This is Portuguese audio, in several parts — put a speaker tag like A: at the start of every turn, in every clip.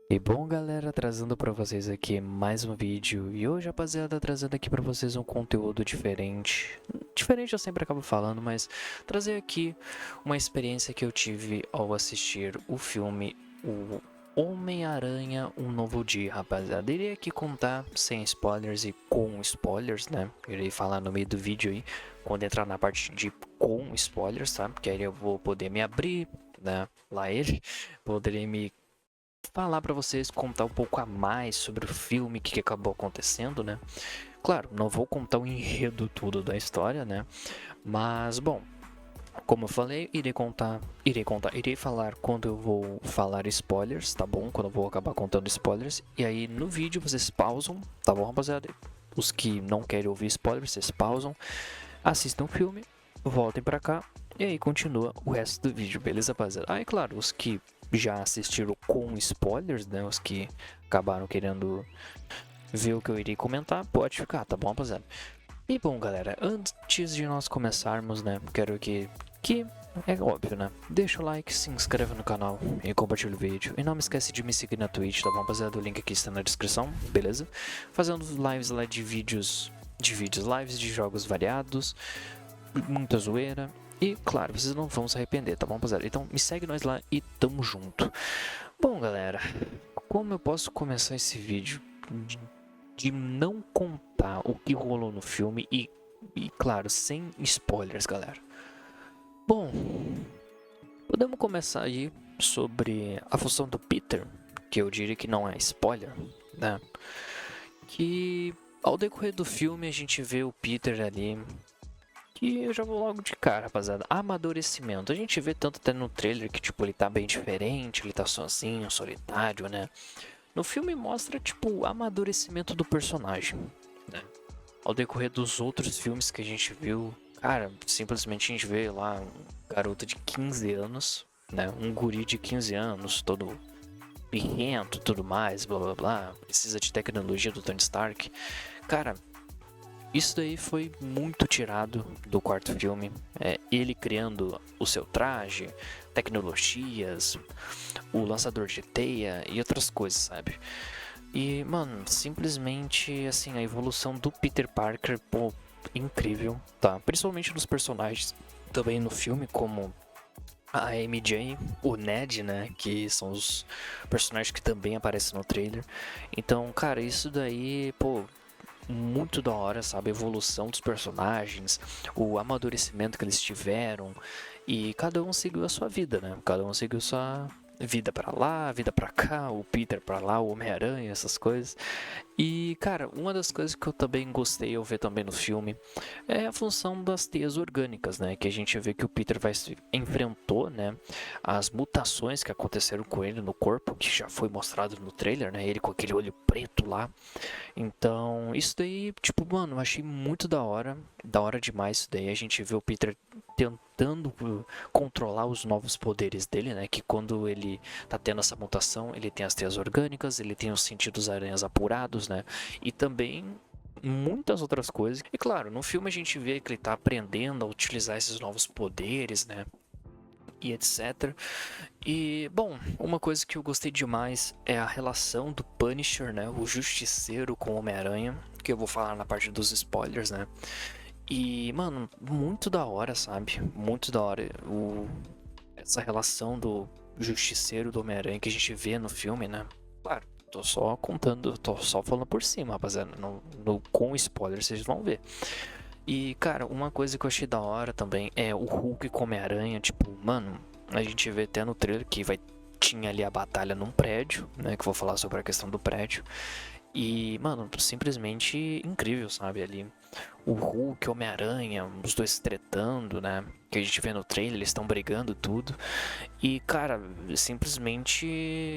A: E bom, galera, trazendo pra vocês aqui mais um vídeo. E hoje, rapaziada, trazendo aqui pra vocês um conteúdo diferente. Diferente eu sempre acabo falando, mas trazer aqui uma experiência que eu tive ao assistir o filme O Homem-Aranha Um Novo Dia, rapaziada. Irei aqui contar sem spoilers e com spoilers, né? Irei falar no meio do vídeo aí, quando entrar na parte de com spoilers, tá? Porque aí eu vou poder me abrir, né? Lá ele, poderei me falar pra vocês, contar um pouco a mais sobre o filme, o que acabou acontecendo, né? Claro, não vou contar o enredo tudo da história, né? Mas, bom, como eu falei, irei falar quando eu vou falar spoilers, tá bom? Quando eu vou acabar contando spoilers. E aí no vídeo vocês pausam, tá bom, rapaziada? Os que não querem ouvir spoilers, vocês pausam, assistam o filme, voltem pra cá e aí continua o resto do vídeo, beleza, rapaziada? Ah, e claro, os que já assistiram com spoilers, né? Os que acabaram querendo ver o que eu irei comentar, pode ficar, tá bom, rapaziada? E bom, galera, antes de nós começarmos, né? Quero que é óbvio, né? Deixa o like, se inscreve no canal e compartilha o vídeo. E não me esquece de me seguir na Twitch, tá bom, rapaziada? O link aqui está na descrição, beleza? Fazendo lives lá de vídeos, lives de jogos variados, muita zoeira. E claro, vocês não vão se arrepender, tá bom, rapaziada? Então me segue nós lá e tamo junto. Bom, galera, como eu posso começar esse vídeo de não contar o que rolou no filme e claro, sem spoilers, galera. Bom, podemos começar aí sobre a função do Peter, que eu diria que não é spoiler, né? Que ao decorrer do filme a gente vê o Peter ali, que eu já vou logo de cara, rapaziada. Amadurecimento. A gente vê tanto até no trailer que, tipo, ele tá bem diferente, ele tá sozinho, solitário, né? No filme mostra, tipo, o amadurecimento do personagem, né? Ao decorrer dos outros filmes que a gente viu, cara, simplesmente a gente vê lá um garoto de 15 anos, né? Um guri de 15 anos, todo birrento, tudo mais, blá blá blá, precisa de tecnologia do Tony Stark. Cara, isso daí foi muito tirado do quarto filme. Ele criando o seu traje, tecnologias, o lançador de teia e outras coisas, sabe? E, mano, simplesmente, assim, a evolução do Peter Parker, pô, incrível, tá? Principalmente dos personagens também no filme, como a MJ, o Ned, né? Que são os personagens que também aparecem no trailer. Então, cara, isso daí, pô, muito da hora, sabe? A evolução dos personagens, o amadurecimento que eles tiveram. E cada um seguiu a sua vida, né? Cada um seguiu sua vida pra lá, vida pra cá, o Peter pra lá, o Homem-Aranha, essas coisas. E, cara, uma das coisas que eu também gostei ao ver também no filme é a função das teias orgânicas, né? Que a gente vê que o Peter enfrentou, né? As mutações que aconteceram com ele no corpo, que já foi mostrado no trailer, né? Ele com aquele olho preto lá. Então, isso daí, tipo, mano, eu achei muito da hora demais isso daí. A gente vê o Peter tentando controlar os novos poderes dele, né? Que quando ele tá tendo essa mutação, ele tem as teias orgânicas, ele tem os sentidos aranhas apurados, né? E também muitas outras coisas. E claro, no filme a gente vê que ele tá aprendendo a utilizar esses novos poderes, né? E etc. E, bom, uma coisa que eu gostei demais é a relação do Punisher, né? O Justiceiro com o Homem-Aranha, que eu vou falar na parte dos spoilers, né? E, mano, muito da hora, sabe? Muito da hora essa relação do Justiceiro do Homem-Aranha que a gente vê no filme, né? Claro, tô só contando, tô só falando por cima, rapaziada. Com spoilers vocês vão ver. E, cara, uma coisa que eu achei da hora também é o Hulk com Homem-Aranha. Tipo, mano, a gente vê até no trailer que tinha ali a batalha num prédio, né? Que eu vou falar sobre a questão do prédio. E, mano, simplesmente incrível, sabe? Ali, o Hulk, Homem-Aranha, os dois tretando, né? Que a gente vê no trailer, eles estão brigando tudo. E, cara, simplesmente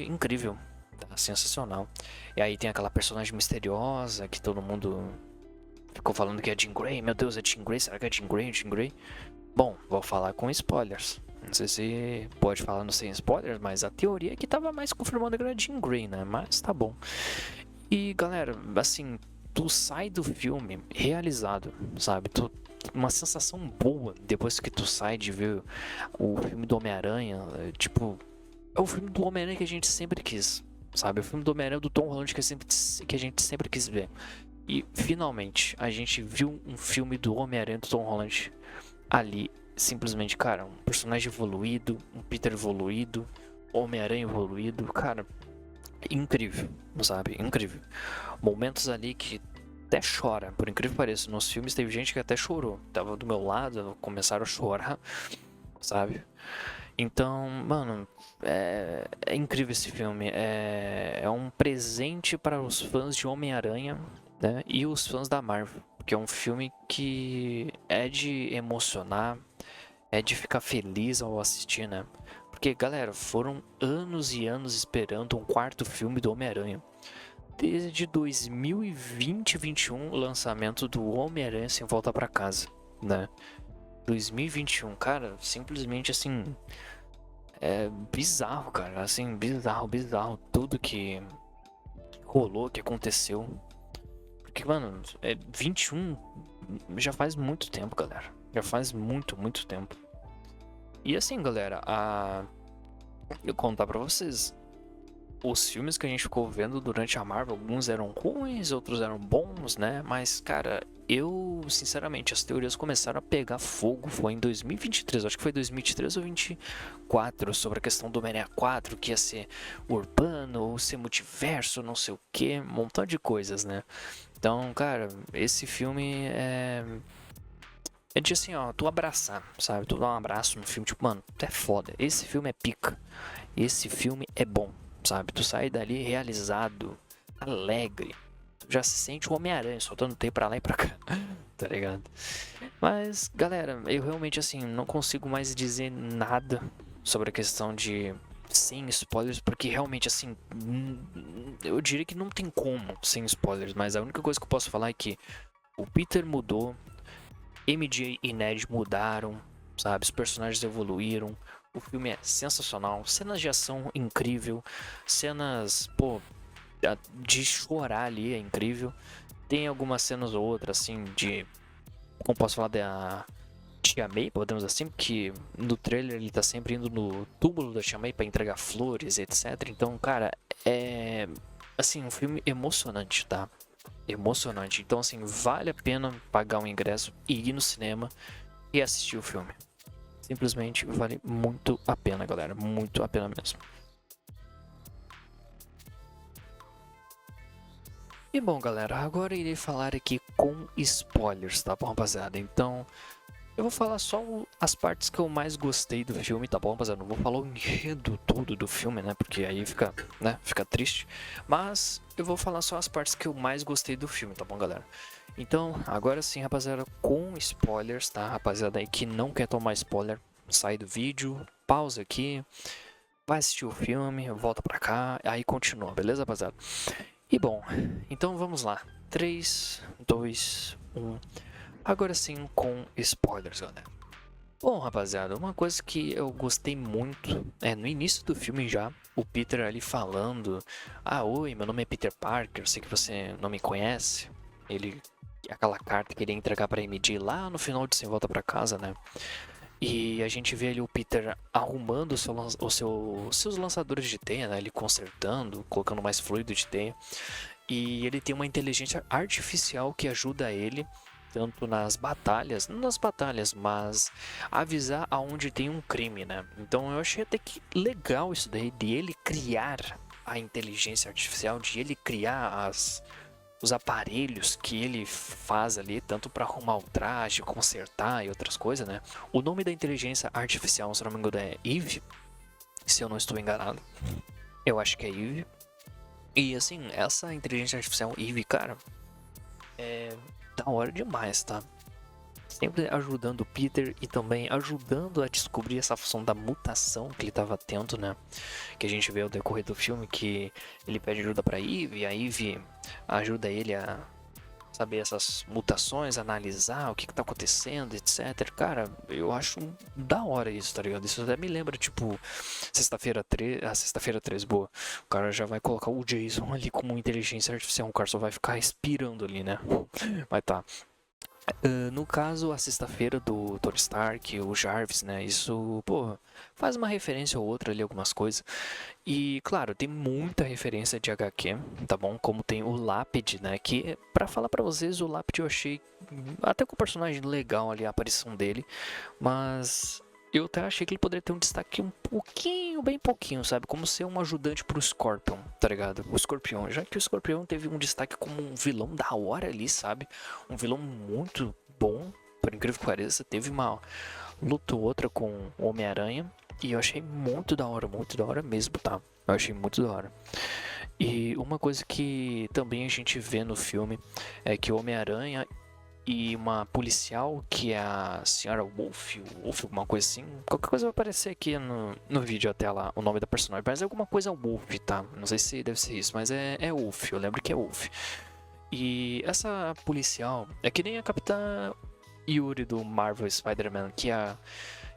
A: incrível. Tá sensacional. E aí tem aquela personagem misteriosa que todo mundo ficou falando que é Jean Grey. Meu Deus, é Jean Grey? Será que é Jean Grey? Jean Grey? Bom, vou falar com spoilers. Não sei se pode falar no sem spoilers, mas a teoria é que tava mais confirmando que era Jean Grey, né? Mas tá bom. E galera, assim, tu sai do filme realizado, sabe? Uma sensação boa depois que tu sai de ver o filme do Homem-Aranha. Tipo, é o filme do Homem-Aranha que a gente sempre quis, sabe? O filme do Homem-Aranha do Tom Holland que a gente sempre quis ver. E finalmente a gente viu um filme do Homem-Aranha do Tom Holland ali. Simplesmente, cara, um personagem evoluído, um Peter evoluído, Homem-Aranha evoluído, cara, incrível, sabe? Incrível. Momentos ali que até chora, por incrível que pareça. Nos filmes teve gente que até chorou. Tava do meu lado, começaram a chorar, sabe? Então, mano, é incrível esse filme. É um presente para os fãs de Homem-Aranha, né? E os fãs da Marvel. Porque é um filme que é de emocionar, é de ficar feliz ao assistir, né? Porque, galera, foram anos e anos esperando um quarto filme do Homem-Aranha. Desde 2020 e 2021, o lançamento do Homem-Aranha Sem Volta Pra Casa, né? 2021, cara, simplesmente assim, é bizarro, cara, assim, bizarro, tudo que rolou, que aconteceu. Porque, mano, 21 já faz muito tempo, galera. Já faz muito tempo. E assim, galera, eu contar pra vocês, os filmes que a gente ficou vendo durante a Marvel, alguns eram ruins, outros eram bons, né? Mas, cara, eu, sinceramente, as teorias começaram a pegar fogo. Foi em 2023, acho que foi 2023 ou 2024, sobre a questão do Homem-Aranha 4, que ia ser urbano, ou ser multiverso, não sei o que, um montão de coisas, né? Então, cara, esse filme é. É de assim, ó, tu abraçar, sabe? Tu dar um abraço no filme, tipo, mano, tu é foda. Esse filme é pica. Esse filme é bom, sabe? Tu sai dali realizado, alegre. Tu já se sente o Homem-Aranha, soltando teia pra lá e pra cá, tá ligado? Mas, galera, eu realmente, assim, não consigo mais dizer nada sobre a questão de sem spoilers, porque realmente, assim, eu diria que não tem como sem spoilers, mas a única coisa que eu posso falar é que o Peter mudou, MJ e Ned mudaram, sabe? Os personagens evoluíram. O filme é sensacional. Cenas de ação incrível. Cenas, pô, de chorar ali é incrível. Tem algumas cenas ou outras, assim, de. Como posso falar da Tia May, podemos assim, porque no trailer ele tá sempre indo no túmulo da Tia May pra entregar flores, etc. Então, cara, é. Assim, um filme emocionante, tá? Emocionante. Então, assim, vale a pena pagar um ingresso e ir no cinema e assistir o filme. Simplesmente vale muito a pena, galera. Muito a pena mesmo. E bom, galera, agora irei falar aqui com spoilers, tá bom, rapaziada? Então, eu vou falar só as partes que eu mais gostei do filme, tá bom, rapaziada? Não vou falar o enredo todo do filme, né? Porque aí fica, né? Fica triste. Mas eu vou falar só as partes que eu mais gostei do filme, tá bom, galera? Então, agora sim, rapaziada, com spoilers, tá? Rapaziada aí que não quer tomar spoiler, sai do vídeo, pausa aqui, vai assistir o filme, volta pra cá, aí continua, beleza, rapaziada? E bom, então vamos lá. 3, 2, 1. Agora sim com spoilers, galera. Bom, rapaziada, uma coisa que eu gostei muito é no início do filme já, o Peter ali falando: Ah, oi, meu nome é Peter Parker, sei que você não me conhece. Ele, aquela carta que ele ia entregar pra MJ lá no final de Sem Volta Pra Casa, né? E a gente vê ali o Peter arrumando seus lançadores de teia, né? Ele consertando, colocando mais fluido de teia. E ele tem uma inteligência artificial que ajuda ele tanto nas batalhas, não nas batalhas, mas avisar aonde tem um crime, né? Então eu achei até que legal isso daí, de ele criar a inteligência artificial, de ele criar os aparelhos que ele faz ali, tanto para arrumar o traje, consertar e outras coisas, né? O nome da inteligência artificial, se não me engano, é Eve, se eu não estou enganado. Eu acho que é Eve. E assim, essa inteligência artificial Eve, cara, é da hora demais, tá? Sempre ajudando o Peter e também ajudando a descobrir essa função da mutação que ele estava tendo, né? Que a gente vê ao decorrer do filme que ele pede ajuda pra Eve e a Eve ajuda ele a saber essas mutações, analisar o que tá acontecendo, etc. Cara, eu acho da hora isso, tá ligado? Isso até me lembra, tipo, sexta-feira 13, sexta-feira 13, boa. O cara já vai colocar o Jason ali como inteligência artificial, o cara só vai ficar respirando ali, né? Mas tá. No caso, a sexta-feira do Tony Stark, o Jarvis, né? Isso, pô, faz uma referência ou outra ali, algumas coisas. E, claro, tem muita referência de HQ, tá bom? Como tem o Lápide, né? Que, pra falar pra vocês, o Lápide eu achei até com o personagem legal ali, a aparição dele. Mas eu até achei que ele poderia ter um destaque um pouquinho, bem pouquinho, sabe? Como ser um ajudante pro Scorpion, tá ligado? O Escorpião. Já que o Escorpião teve um destaque como um vilão da hora ali, sabe? Um vilão muito bom, por incrível que pareça. Teve uma luta ou outra com o Homem-Aranha. E eu achei muito da hora mesmo, tá? Eu achei muito da hora. E uma coisa que também a gente vê no filme é que o Homem-Aranha e uma policial, que é a senhora Wolf, alguma coisa assim. Qualquer coisa vai aparecer aqui no vídeo até lá, o nome da personagem. Mas é alguma coisa Wolf, tá? Não sei se deve ser isso, mas é Wolf, eu lembro que é Wolf. E essa policial é que nem a Capitã Yuri do Marvel Spider-Man, que é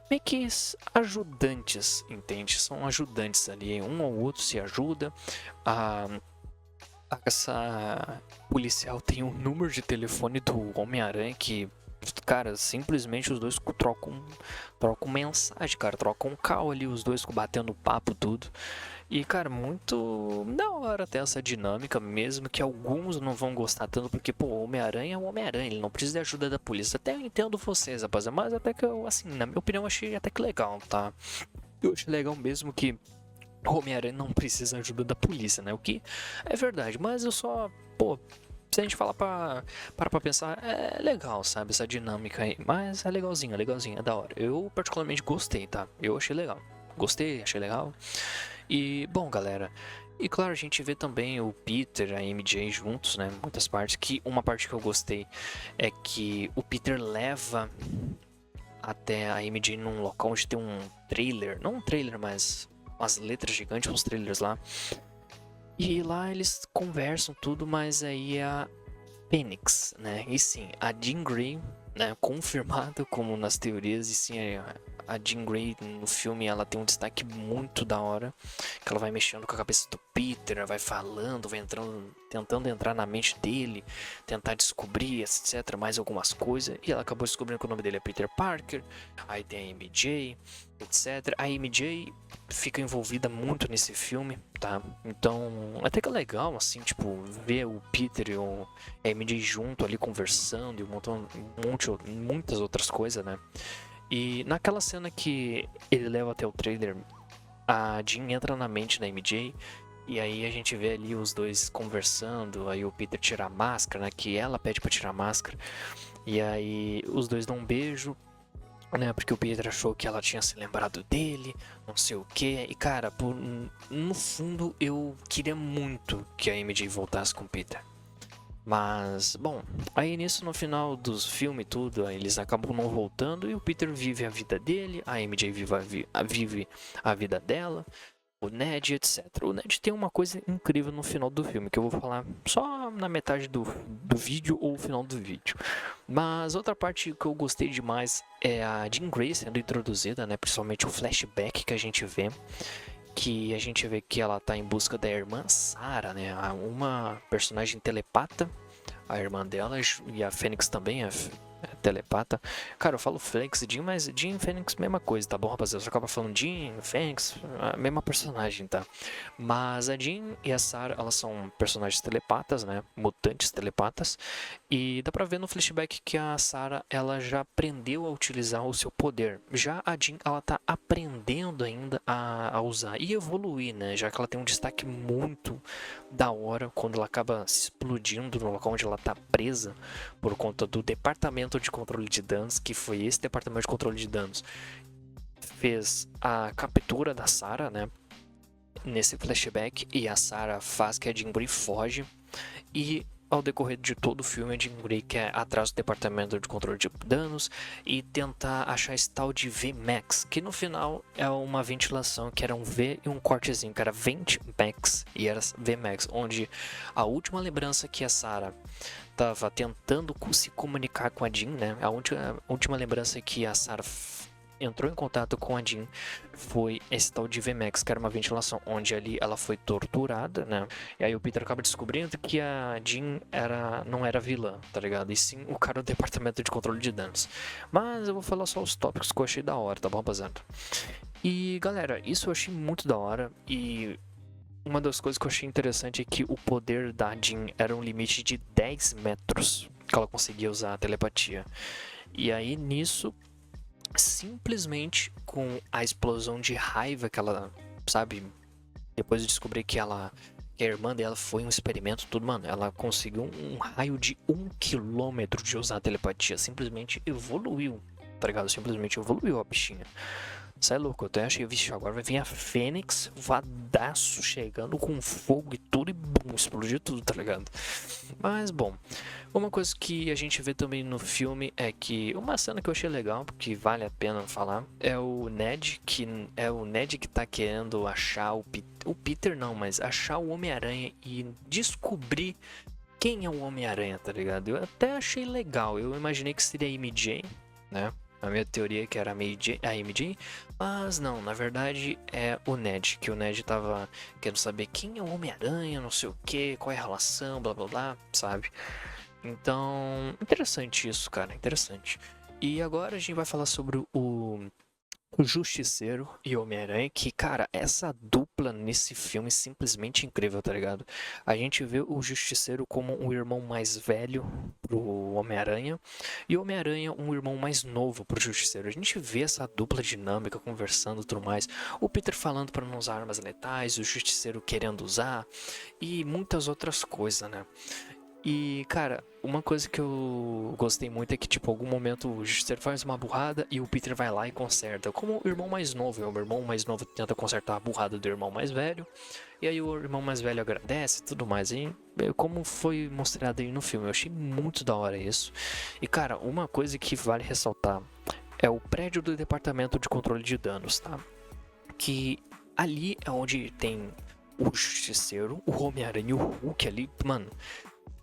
A: meio que ajudantes, entende? São ajudantes ali, um ou outro se ajuda. A essa policial tem um número de telefone do Homem-Aranha que, cara, simplesmente os dois trocam mensagem, cara, trocam um call ali, os dois batendo papo, tudo. E, cara, muito da hora até essa dinâmica, mesmo que alguns não vão gostar tanto, porque, pô, o Homem-Aranha é o Homem-Aranha, ele não precisa de ajuda da polícia. Até eu entendo vocês, rapaziada, mas até que eu, assim, na minha opinião, achei até que legal, tá? Eu achei legal mesmo que o Homem-Aranha não precisa de ajuda da polícia, né? O que é verdade, mas eu só, pô, se a gente falar pra pensar, é legal, sabe? Essa dinâmica aí. Mas é legalzinho, é da hora. Eu particularmente gostei, tá? Eu achei legal. Gostei, achei legal. E, bom, galera. E claro, a gente vê também o Peter e a MJ juntos, né? Muitas partes. Que uma parte que eu gostei é que o Peter leva até a MJ num local onde tem um trailer. Não um trailer, mas umas letras gigantes, uns trailers lá. E lá eles conversam tudo, mas aí é a Fênix, né? E sim, a Jean Grey, né? Confirmado como nas teorias, e sim, a Jean Grey no filme ela tem um destaque muito da hora, que ela vai mexendo com a cabeça do Peter, vai falando, vai entrando, tentando entrar na mente dele, tentar descobrir, etc, mais algumas coisas, e ela acabou descobrindo que o nome dele é Peter Parker. Aí tem a MJ, etc. A MJ fica envolvida muito nesse filme, tá? Então, até que é legal, assim, tipo, ver o Peter e o MJ junto ali conversando e muitas outras coisas, né? E naquela cena que ele leva até o trailer, a Jean entra na mente da MJ e aí a gente vê ali os dois conversando, aí o Peter tira a máscara, né? Que ela pede pra tirar a máscara. E aí os dois dão um beijo, né? Porque o Peter achou que ela tinha se lembrado dele, não sei o que. E cara, no fundo eu queria muito que a MJ voltasse com o Peter. Mas, bom, aí nisso no final dos filmes e tudo, eles acabam não voltando e o Peter vive a vida dele, a MJ vive a vida dela, o Ned, etc. O Ned tem uma coisa incrível no final do filme, que eu vou falar só na metade do vídeo ou no final do vídeo. Mas outra parte que eu gostei demais é a Jean Grey sendo introduzida, né? Principalmente o flashback que a gente vê. Que a gente vê que ela tá em busca da irmã Sarah, né? Uma personagem telepata, a irmã dela, e a Fênix também é telepata. Cara, eu falo Fênix e Jean, mas Jean e Fênix, mesma coisa, tá bom, rapaziada? Eu só acaba falando Jean, Fênix, a mesma personagem, tá? Mas a Jean e a Sarah, elas são personagens telepatas, né? Mutantes telepatas. E dá pra ver no flashback que a Sarah, ela já aprendeu a utilizar o seu poder. Já a Jean, ela tá aprendendo ainda a usar e evoluir, né? Já que ela tem um destaque muito da hora quando ela acaba se explodindo no local onde ela tá presa por conta do departamento de controle de danos, que foi esse departamento de controle de danos fez a captura da Sarah, né? Nesse flashback, e a Sarah faz que a Jean Grey foge, e ao decorrer de todo o filme a Jean Grey quer atrás do departamento de controle de danos e tentar achar esse tal de VMAX, que no final é uma ventilação, que era um V e um cortezinho, que era Vent Max e era VMAX, onde a última lembrança que a Sarah tava tentando se comunicar com a Jean, né? A última lembrança que a Sarah entrou em contato com a Jean foi esse tal de VMAX, que era uma ventilação, onde ali ela foi torturada, né? E aí o Peter acaba descobrindo que a Jean não era vilã, tá ligado? E sim o cara do departamento de controle de danos. Mas eu vou falar só os tópicos que eu achei da hora, tá bom, rapaziada? E galera, isso eu achei muito da hora e uma das coisas que eu achei interessante é que o poder da Jean era um limite de 10 metros que ela conseguia usar a telepatia. E aí nisso, simplesmente com a explosão de raiva que ela, sabe, depois de descobrir que a irmã dela foi um experimento, tudo, mano, ela conseguiu um raio de 1 km de usar a telepatia, simplesmente evoluiu, tá ligado? Simplesmente evoluiu a bichinha. Isso é louco, eu até achei, vixe, agora vai vir a Fênix, vadaço, chegando com fogo e tudo e bum, explodir tudo, tá ligado? Mas, bom, uma coisa que a gente vê também no filme é que uma cena que eu achei legal, que vale a pena falar, é o Ned, que tá querendo achar o Peter não, mas achar o Homem-Aranha e descobrir quem é o Homem-Aranha, tá ligado? Eu até achei legal, eu imaginei que seria a MJ, né? A minha teoria é que era a MJ, mas não, na verdade é o Ned, que o Ned tava querendo saber quem é o Homem-Aranha, não sei o que, qual é a relação, blá blá blá, sabe? Então, interessante isso, cara, interessante. E agora a gente vai falar sobre o Justiceiro e Homem-Aranha, que, cara, essa dupla nesse filme é simplesmente incrível, tá ligado? A gente vê o Justiceiro como um irmão mais velho pro Homem-Aranha e o Homem-Aranha um irmão mais novo pro Justiceiro. A gente vê essa dupla dinâmica conversando e tudo mais. O Peter falando para não usar armas letais, o Justiceiro querendo usar e muitas outras coisas, né? E, cara, uma coisa que eu gostei muito é que, tipo, algum momento o Justiceiro faz uma burrada e o Peter vai lá e conserta. Como o irmão mais novo, o irmão mais novo tenta consertar a burrada do irmão mais velho. E aí o irmão mais velho agradece e tudo mais. E como foi mostrado aí no filme, eu achei muito da hora isso. E, cara, uma coisa que vale ressaltar é o prédio do Departamento de Controle de Danos, tá? Que ali é onde tem o Justiceiro, o Homem-Aranha e o Hulk ali, mano,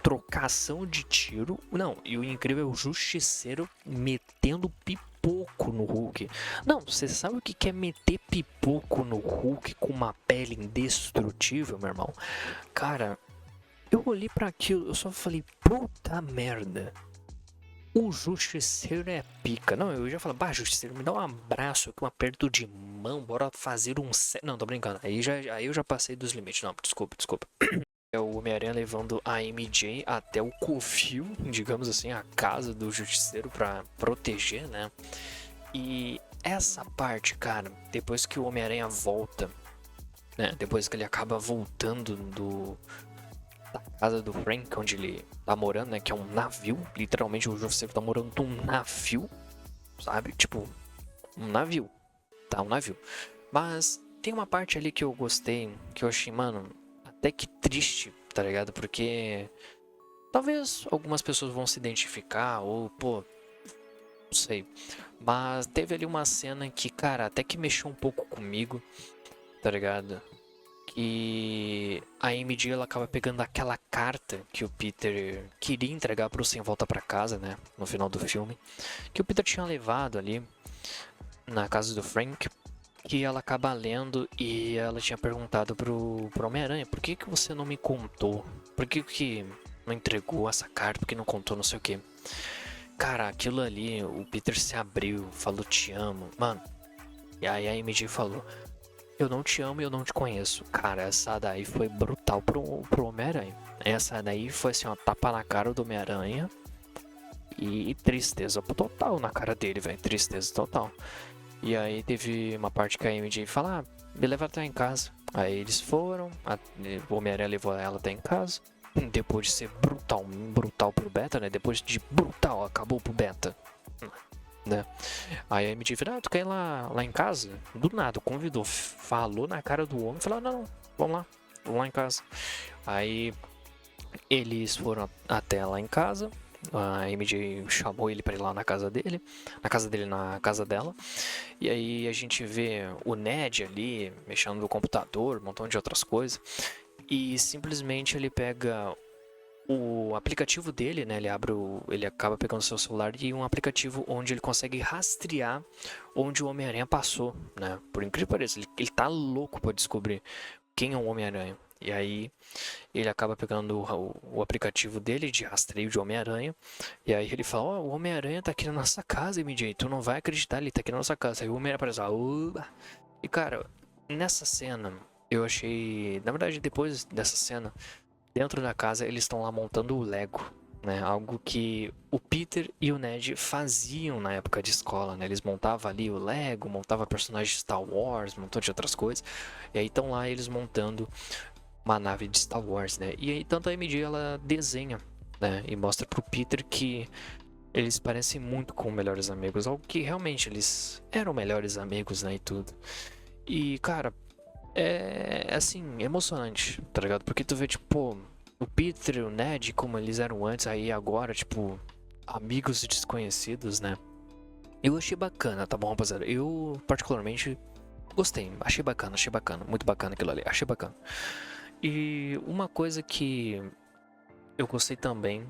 A: trocação de tiro. Não, e o incrível é o Justiceiro metendo pipoco no Hulk. Não, você sabe o que é meter pipoco no Hulk com uma pele indestrutível, meu irmão? Cara, eu olhei pra aquilo, eu só falei, puta merda. O Justiceiro é pica. Não, eu já falei, bah, Justiceiro, me dá um abraço aqui, um aperto de mão, bora fazer um... Não, tô brincando, aí eu já passei dos limites. Não, desculpa. É o Homem-Aranha levando a MJ até o covil, digamos assim, a casa do Justiceiro pra proteger, né? E essa parte, cara, depois que o Homem-Aranha volta, né? Depois que ele acaba voltando da casa do Frank, onde ele tá morando, né? Que é um navio, literalmente o Justiceiro tá morando num navio, sabe? Tipo, um navio, tá? Um navio. Mas tem uma parte ali que eu gostei, que eu achei, mano, até que triste, tá ligado? Porque talvez algumas pessoas vão se identificar ou, pô, não sei. Mas teve ali uma cena que, cara, até que mexeu um pouco comigo, tá ligado? Que a MJ ela acaba pegando aquela carta que o Peter queria entregar pro Sem Volta pra Casa, né? No final do filme. Que o Peter tinha levado ali na casa do Frank. Que ela acaba lendo e ela tinha perguntado pro Homem-Aranha, por que você não me contou? Por que não entregou essa carta? Por que não contou não sei o que? Cara, aquilo ali, o Peter se abriu, falou te amo, mano. E aí a MJ falou, eu não te amo e eu não te conheço. Cara, essa daí foi brutal pro Homem-Aranha. Essa daí foi assim, ó, tapa na cara do Homem-Aranha e tristeza total na cara dele, velho, tristeza total. E aí teve uma parte que a MJ fala, me leva até em casa. Aí eles foram, o Homem-Aranha levou ela até em casa. Depois de ser brutal pro Beta, né? Depois de brutal, acabou pro Beta. Né? Aí a MJ falou, tu quer ir lá em casa? Do nada, convidou, falou na cara do homem, falou, não, vamos lá em casa. Aí eles foram até lá em casa. A MJ chamou ele pra ir lá na casa dele, na casa dela. E aí a gente vê o Ned ali mexendo no computador, um montão de outras coisas. E simplesmente ele pega o aplicativo dele, né? Ele acaba pegando o seu celular e um aplicativo onde ele consegue rastrear onde o Homem-Aranha passou, né? Por incrível que pareça, ele tá louco pra descobrir quem é o Homem-Aranha. E aí ele acaba pegando o aplicativo dele de rastreio de Homem-Aranha. E aí ele fala, o Homem-Aranha tá aqui na nossa casa, MJ. Tu não vai acreditar, ele tá aqui na nossa casa. Aí o Homem-Aranha aparece lá, oba. E cara, nessa cena, eu achei... Na verdade, depois dessa cena, dentro da casa, eles estão lá montando o Lego, né? Algo que o Peter e o Ned faziam na época de escola, né? Eles montavam ali o Lego, montavam personagens de Star Wars, um montão de outras coisas. E aí estão lá eles montando uma nave de Star Wars, né? E aí tanto a MJ ela desenha, né? E mostra pro Peter que eles parecem muito com melhores amigos, algo que realmente eles eram melhores amigos, né? E tudo. E cara, é assim, emocionante, tá ligado? Porque tu vê, tipo, pô, o Peter e o Ned, como eles eram antes, aí agora, tipo, amigos desconhecidos, né? Eu achei bacana, tá bom, rapaziada? Eu, particularmente, gostei, achei bacana, muito bacana aquilo ali, achei bacana. E uma coisa que eu gostei também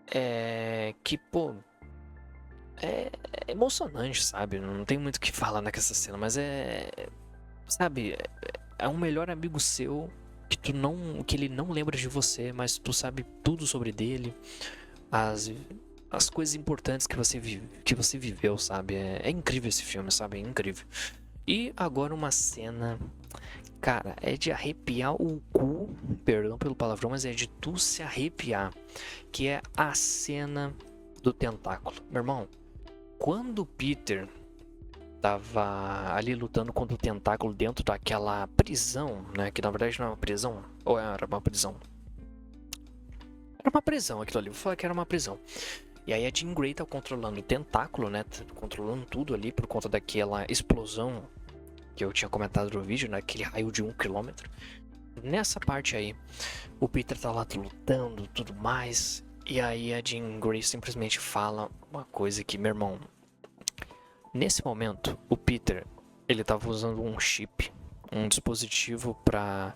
A: é que, pô, é emocionante, sabe? Não tem muito o que falar naquela cena, mas sabe, é um melhor amigo seu que ele não lembra de você, mas tu sabe tudo sobre dele, as coisas importantes que você viveu, sabe? É incrível esse filme, sabe? É incrível. E agora uma cena, cara, é de arrepiar o cu, perdão pelo palavrão, mas é de tu se arrepiar, que é a cena do tentáculo. Meu irmão, quando o Peter tava ali lutando contra o tentáculo dentro daquela prisão, né? Que na verdade não é uma prisão, ou era uma prisão? Era uma prisão aquilo ali, vou falar que era uma prisão. E aí a Jean Grey tá controlando o tentáculo, né? Controlando tudo ali por conta daquela explosão que eu tinha comentado no vídeo, né? Aquele raio de 1 km. Nessa parte aí, o Peter tá lá lutando, tudo mais. E aí a Jean Grey simplesmente fala uma coisa que, meu irmão, nesse momento, o Peter, ele tava usando um chip, um dispositivo para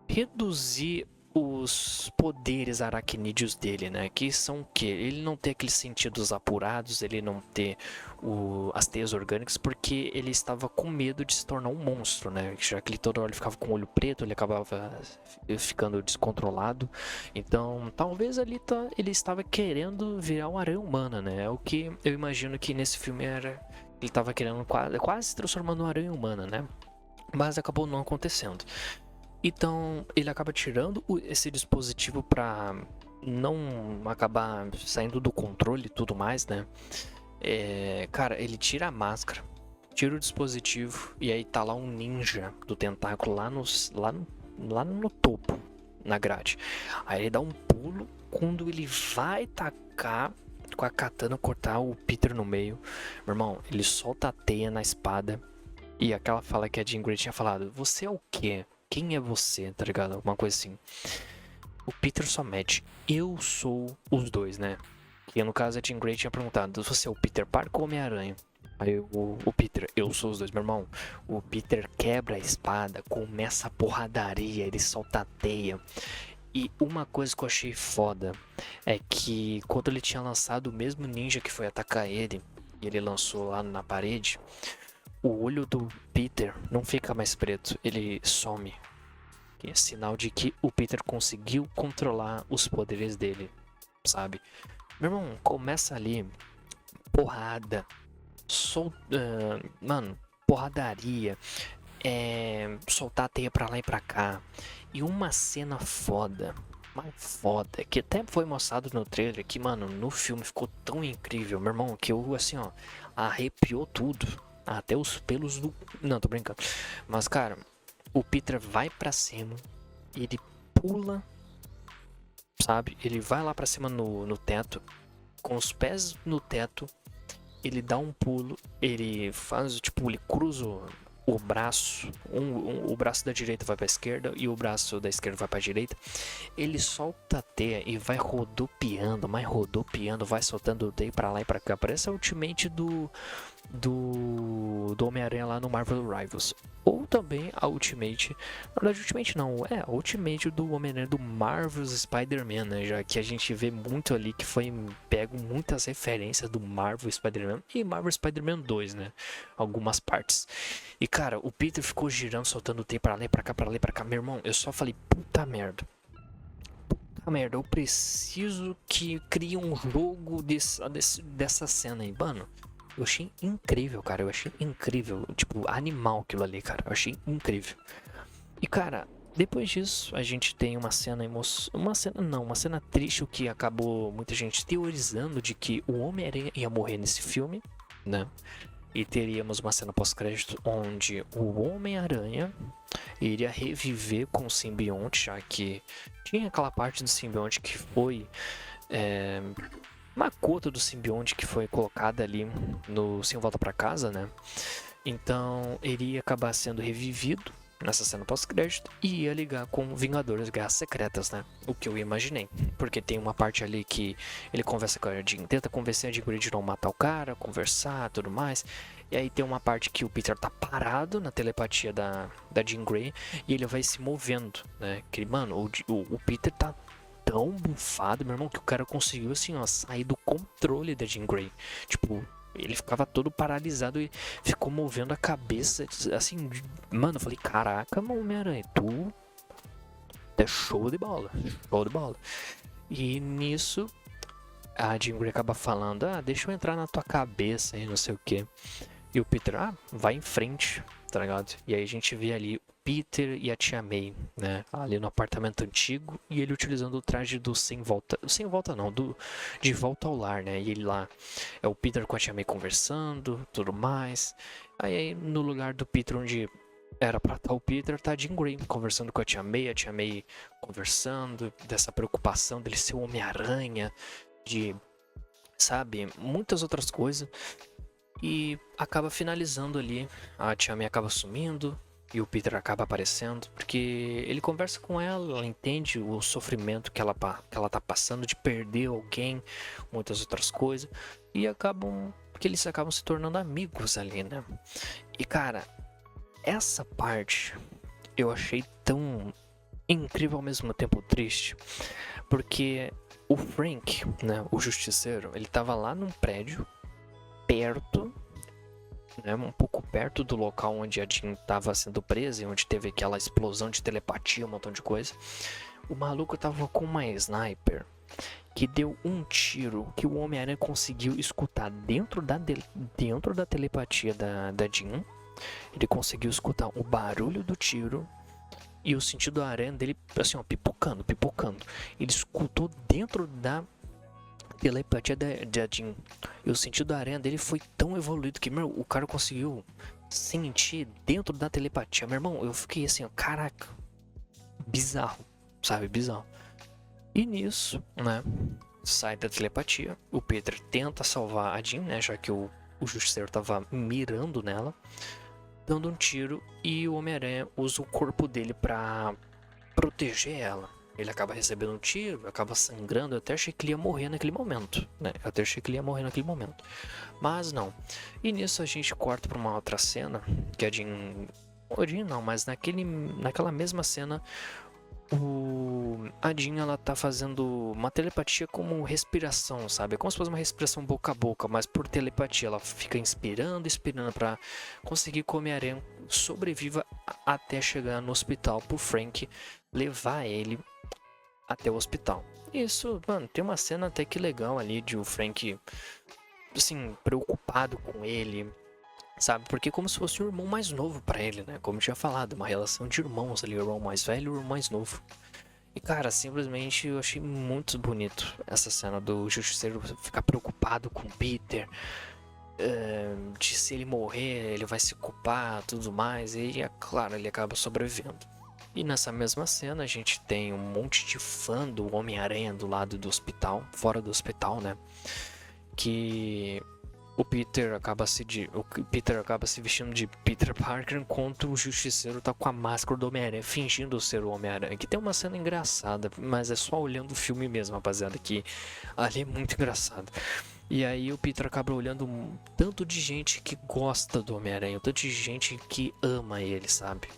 A: reduzir os poderes aracnídeos dele, né? Que são o quê? Ele não ter aqueles sentidos apurados, ele não ter as teias orgânicas, porque ele estava com medo de se tornar um monstro, né? Já que ele toda hora ele ficava com o olho preto, ele acabava ficando descontrolado. Então, talvez ali ele estava querendo virar uma aranha humana, né? É o que eu imagino que nesse filme era... Ele estava querendo quase se transformando uma aranha humana, né? Mas acabou não acontecendo. Então, ele acaba tirando esse dispositivo pra não acabar saindo do controle e tudo mais, né? Cara, ele tira a máscara, tira o dispositivo e aí tá lá um ninja do tentáculo lá no topo, na grade. Aí ele dá um pulo, quando ele vai tacar com a katana, cortar o Peter no meio. Meu irmão, ele solta a teia na espada e aquela fala que a Jean Grey tinha falado, você é o quê? Quem é você, tá ligado? Alguma coisa assim. O Peter só mete, eu sou os dois, né? E no caso a Jean Grey tinha perguntado, você é o Peter Parker ou Homem-Aranha? Aí o Peter, eu sou os dois, meu irmão. O Peter quebra a espada, começa a porradaria, ele solta a teia. E uma coisa que eu achei foda é que quando ele tinha lançado o mesmo ninja que foi atacar ele, e ele lançou lá na parede, o olho do Peter não fica mais preto, ele some. Que é sinal de que o Peter conseguiu controlar os poderes dele, sabe? Meu irmão, começa ali, porrada, mano, porradaria, soltar a teia pra lá e pra cá. E uma cena foda, mais foda, que até foi mostrado no trailer, que, mano, no filme ficou tão incrível, meu irmão, que eu, assim, ó, arrepiou tudo. Até os pelos do... Não, tô brincando. Mas, cara, o Peter vai pra cima, ele pula, sabe? Ele vai lá pra cima no teto, com os pés no teto, ele dá um pulo, ele faz, tipo, ele cruza o braço, o braço da direita vai pra esquerda e o braço da esquerda vai pra direita. Ele solta a teia e vai rodopiando, mas rodopiando, vai soltando o teia pra lá e pra cá. Parece a Ultimate do Homem-Aranha lá no Marvel Rivals. ou também a Ultimate. Na verdade, Ultimate não, a Ultimate do Homem-Aranha do Marvel's Spider-Man, né? Já que a gente vê muito ali que foi pego muitas referências do Marvel Spider-Man e Marvel Spider-Man 2, né? Algumas partes. E cara, o Peter ficou girando, soltando o tempo pra lá e pra cá, pra lá e pra cá. Meu irmão, eu só falei, puta merda. Puta merda, eu preciso que crie um jogo dessa cena aí, mano. Eu achei incrível, cara. Eu achei incrível. Tipo, animal aquilo ali, cara. Eu achei incrível. E, cara, depois disso, a gente tem uma cena uma cena triste, o que acabou muita gente teorizando de que o Homem-Aranha ia morrer nesse filme, né? E teríamos uma cena pós-crédito onde o Homem-Aranha iria reviver com o simbionte, já que tinha aquela parte do simbionte que foi uma cota do simbionte que foi colocada ali no Sem Volta Pra Casa, né? Então ele ia acabar sendo revivido nessa cena pós-crédito e ia ligar com Vingadores Guerras Secretas, né? O que eu imaginei. Porque tem uma parte ali que ele conversa com a Jean, tenta convencer a Jean Grey de não matar o cara, conversar, tudo mais. E aí tem uma parte que o Peter tá parado na telepatia da Jean Grey e ele vai se movendo, né? Que, mano, o Peter tá tão bufado, meu irmão, que o cara conseguiu, assim, ó, sair do controle da Jean Grey. Tipo, ele ficava todo paralisado e ficou movendo a cabeça, assim, mano, eu falei, caraca, Homem-Aranha, tu é show de bola, show de bola. E nisso, a Jean Grey acaba falando, deixa eu entrar na tua cabeça e não sei o que. E o Peter, vai em frente, tá ligado? E aí a gente vê ali o Peter e a Tia May, né? Ali no apartamento antigo e ele utilizando o traje do Sem Volta não, do De Volta ao Lar, né? E ele lá, é o Peter com a Tia May conversando, tudo mais. Aí no lugar do Peter onde era pra estar o Peter, tá a Jean Grey conversando com a Tia May conversando dessa preocupação dele ser o Homem-Aranha, de, sabe, muitas outras coisas. E acaba finalizando ali, a Tia May acaba sumindo e o Peter acaba aparecendo, porque ele conversa com ela entende o sofrimento que ela tá passando de perder alguém, muitas outras coisas, e eles acabam se tornando amigos ali, né? E cara, essa parte eu achei tão incrível ao mesmo tempo triste, porque o Frank, né, o justiceiro, ele tava lá num prédio perto, né, um pouco perto do local onde a Jean estava sendo presa e onde teve aquela explosão de telepatia, um montão de coisa. O maluco tava com uma sniper que deu um tiro que o Homem-Aranha conseguiu escutar dentro da telepatia da Jean. Ele conseguiu escutar o barulho do tiro e o sentido da aranha dele, assim, ó, pipocando. Ele escutou dentro da telepatia da Jean. E o sentido da aranha dele foi tão evoluído que, meu, o cara conseguiu sentir dentro da telepatia. Meu irmão, eu fiquei assim, ó, caraca, bizarro, sabe? Bizarro. E nisso, né, sai da telepatia, o Peter tenta salvar a Jean, né, já que o Justiceiro tava mirando nela, dando um tiro, e o Homem-Aranha usa o corpo dele pra proteger ela. Ele acaba recebendo um tiro, acaba sangrando. Eu até achei que ele ia morrer naquele momento, né? Mas não. E nisso a gente corta pra uma outra cena, que a Jean... não, mas naquela mesma cena, a Jean, ela tá fazendo uma telepatia como respiração, sabe? É como se fosse uma respiração boca a boca, mas por telepatia. Ela fica inspirando pra conseguir que o Homem-Aranha sobreviva até chegar no hospital pro Frank levar ele até o hospital. Isso, mano, tem uma cena até que legal ali de o Frank, assim, preocupado com ele, sabe? Porque é como se fosse um irmão mais novo pra ele, né? Como eu tinha falado, uma relação de irmãos ali, o irmão mais velho e o irmão mais novo. E cara, simplesmente eu achei muito bonito essa cena do Justiceiro ficar preocupado com o Peter, de se ele morrer, ele vai se culpar, tudo mais, e é claro, ele acaba sobrevivendo. E nessa mesma cena a gente tem um monte de fã do Homem-Aranha do lado do hospital, fora do hospital, né? Que o Peter acaba se vestindo de Peter Parker enquanto o Justiceiro tá com a máscara do Homem-Aranha, fingindo ser o Homem-Aranha. Que tem uma cena engraçada, mas é só olhando o filme mesmo, rapaziada, que ali é muito engraçado. E aí o Peter acaba olhando um tanto de gente que gosta do Homem-Aranha, um tanto de gente que ama ele, sabe?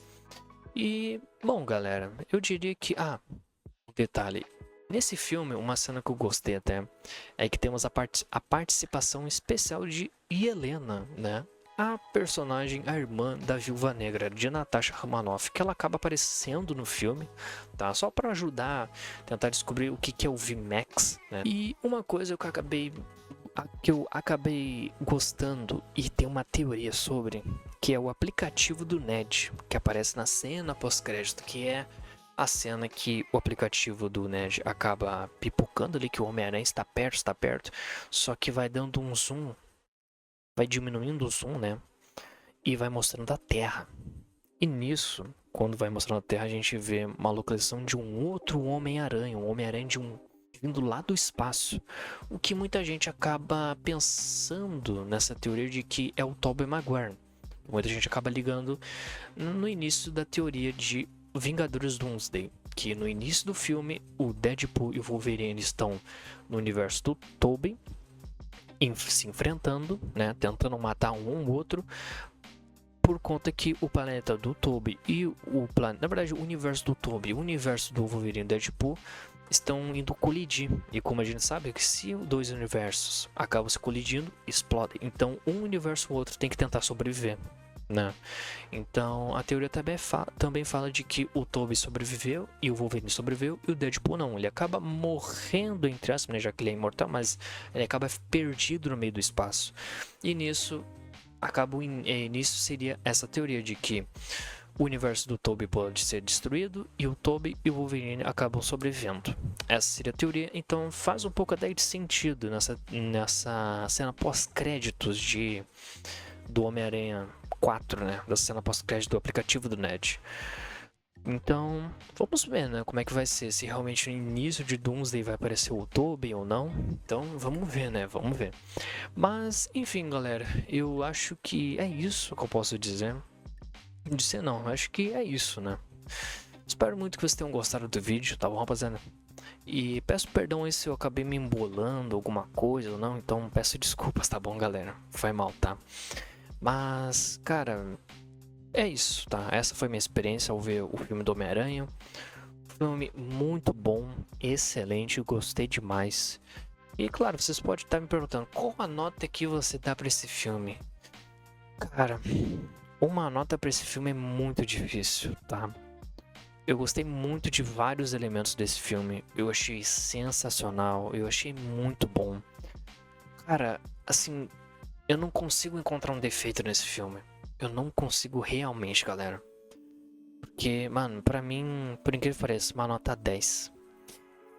A: E, bom, galera, eu diria que... um detalhe. Nesse filme, uma cena que eu gostei até, é que temos a participação especial de Yelena, né? A personagem, a irmã da Viúva Negra, de Natasha Romanoff, que ela acaba aparecendo no filme, tá? Só para ajudar a tentar descobrir o que é o VMAX, né? E uma coisa que eu acabei gostando e tem uma teoria sobre, que é o aplicativo do Ned, que aparece na cena pós-crédito, que é a cena que o aplicativo do Ned acaba pipocando ali, que o Homem-Aranha está perto, só que vai dando um zoom, vai diminuindo o zoom, né? E vai mostrando a Terra. E nisso, quando vai mostrando a Terra, a gente vê uma localização de um outro Homem-Aranha, vindo lá do espaço. O que muita gente acaba pensando nessa teoria de que é o Tobey Maguire. Muita gente acaba ligando no início da teoria de Vingadores Doomsday, que no início do filme o Deadpool e o Wolverine estão no universo do Tobey, se enfrentando, né, tentando matar um ou outro, por conta que o planeta do Tobey e na verdade o universo do Tobey e o universo do Wolverine e Deadpool estão indo colidir. E como a gente sabe que se dois universos acabam se colidindo, explodem. Então um universo ou outro tem que tentar sobreviver, né? Então a teoria também fala de que o Tobey sobreviveu e o Wolverine sobreviveu e o Deadpool não. Ele acaba morrendo, entre aspas, né, já que ele é imortal, mas ele acaba perdido no meio do espaço. E nisso seria essa teoria de que o universo do Tobey pode ser destruído e o Tobey e o Wolverine acabam sobrevivendo. Essa seria a teoria, então faz um pouco até de sentido nessa cena pós-créditos do Homem-Aranha 4, né? Da cena pós-crédito do aplicativo do Ned. Então, vamos ver, né? Como é que vai ser, se realmente no início de Doomsday vai aparecer o Tobey ou não. Então, vamos ver, né? Vamos ver. Mas, enfim, galera, eu acho que é isso que eu posso dizer. Dizer não, acho que é isso, né? Espero muito que vocês tenham gostado do vídeo, tá bom, rapaziada? E peço perdão aí se eu acabei me embolando alguma coisa ou não, então peço desculpas, tá bom, galera? Foi mal, tá? Mas, cara, é isso, tá? Essa foi minha experiência ao ver o filme do Homem-Aranha. Filme muito bom, excelente, gostei demais. E claro, vocês podem estar me perguntando, qual a nota que você dá pra esse filme? Cara, uma nota pra esse filme é muito difícil, tá? Eu gostei muito de vários elementos desse filme. Eu achei sensacional, eu achei muito bom. Cara, assim, eu não consigo encontrar um defeito nesse filme. Eu não consigo realmente, galera. Porque, mano, pra mim, por incrível que pareça, uma nota 10.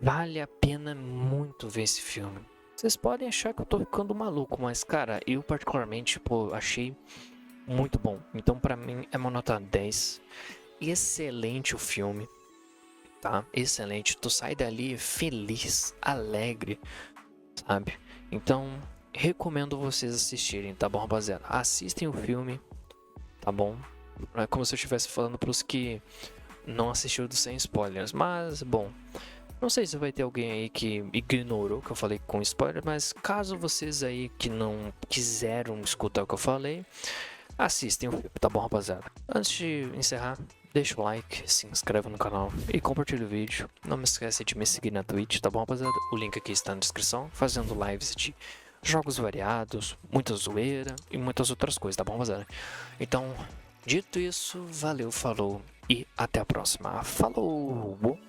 A: Vale a pena muito ver esse filme. Vocês podem achar que eu tô ficando maluco, mas, cara, eu particularmente, pô, achei muito bom. Então, pra mim, é uma nota 10. Excelente o filme, tá? Excelente. Tu sai dali feliz, alegre, sabe? Então, recomendo vocês assistirem, tá bom, rapaziada? Assistem o filme, tá bom? É como se eu estivesse falando pros que não assistiram do sem spoilers, mas, bom, não sei se vai ter alguém aí que ignorou que eu falei com spoiler, mas caso vocês aí que não quiseram escutar o que eu falei, assistem o filme, tá bom, rapaziada? Antes de encerrar, deixa o like, se inscreve no canal e compartilha o vídeo. Não me esquece de me seguir na Twitch, tá bom, rapaziada? O link aqui está na descrição, fazendo lives de jogos variados, muita zoeira e muitas outras coisas, tá bom, rapaziada? Então, dito isso, valeu, falou e até a próxima. Falou!